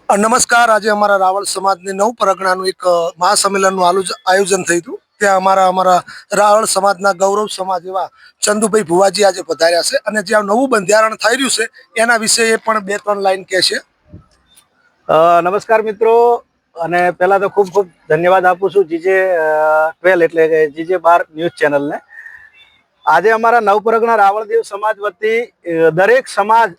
નમસ્કાર। આજે અમારા રાવળ સમાજની નવ પરગણાનું એક મહાસંમેલનનું આયોજન થયું હતું। ત્યાં અમારા રાવળ સમાજના ગૌરવ સમાજ એવા ચંદુભાઈ ભુવાજી આજે પધાર્યા છે અને જ્યાં નવું બંધારણ થઈ રહ્યું છે એના વિશે એ પણ 2-3 લાઈન કહેશે। નમસ્કાર મિત્રો, અને પહેલા તો ખૂબ ખૂબ ધન્યવાદ આપું છું જીજે 12 એટલે કે જીજે 12 ન્યૂઝ ચેનલને। આજે અમારા નવપરગણા રાવળદેવ સમાજ વતી દરેક સમાજ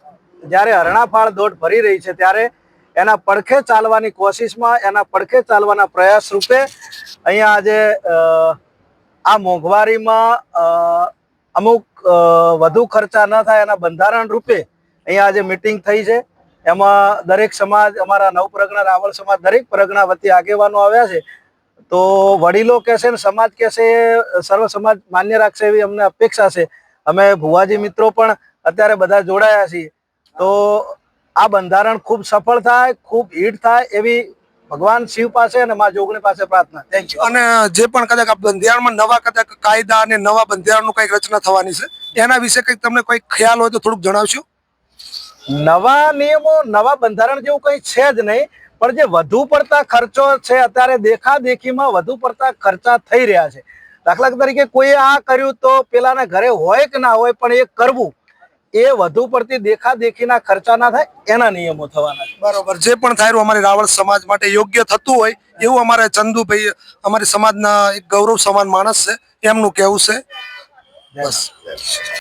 જ્યારે હરણાફાળ દોડ ભરી રહી છે ત્યારે એના પડખે ચાલવાની કોશિશમાં, એના પડખે ચાલવાના પ્રયાસ રૂપે અહીંયા આજે આ મોંઘવારીમાં અમુક વધુ ખર્ચા ન થાય એના બંધારણ રૂપે અહીંયા આજે મિટિંગ થઈ છે। એમાં દરેક સમાજ, અમારા નવપરગણા રાવળ સમાજ દરેક પરગણા વતી આગેવાનો આવ્યા છે। તો વડીલો કહેશે ને સમાજ કહેશે એ સર્વ સમાજ માન્ય રાખશે એવી અમને અપેક્ષા છે। અમે ભુવાજી મિત્રો પણ અત્યારે બધા જોડાયા છીએ। તો આ બંધારણ ખૂબ સફળ થાય, ખૂબ હિટ થાય એવી ભગવાન શિવ પાસે અને મા જોગણી પાસે પ્રાર્થના। Thank you. અને જે પણ કદાચ આ બંધારણમાં નવા કદાચ કાયદા અને નવા બંધારણનું કંઈક રચના થવાની છે એના વિશે કંઈક તમને કોઈ ખ્યાલ હોય તો થોડુંક જણાવશો। નવા નિયમો, નવા બંધારણ જેવું કંઈ છે જ નહીં, પણ જે વધુ પડતા ખર્ચો છે અત્યારે દેખાદેખીમાં વધુ પડતા ખર્ચા થઈ રહ્યા છે। દાખલા તરીકે કોઈ આ કર્યું તો પેલાના ઘરે હોય કે ના હોય પણ એ કરવું, એ વધુ પડતી દેખાદેખીના ખર્ચા ના થાય એના નિયમો થવાના છે। બરોબર। જે પણ થાય અમારી રાવળ સમાજ માટે યોગ્ય થતું હોય એવું અમારે ચંદુભાઈ, અમારી સમાજના એક ગૌરવ સમાન માણસ છે, એમનું કહેવું છે। બસ।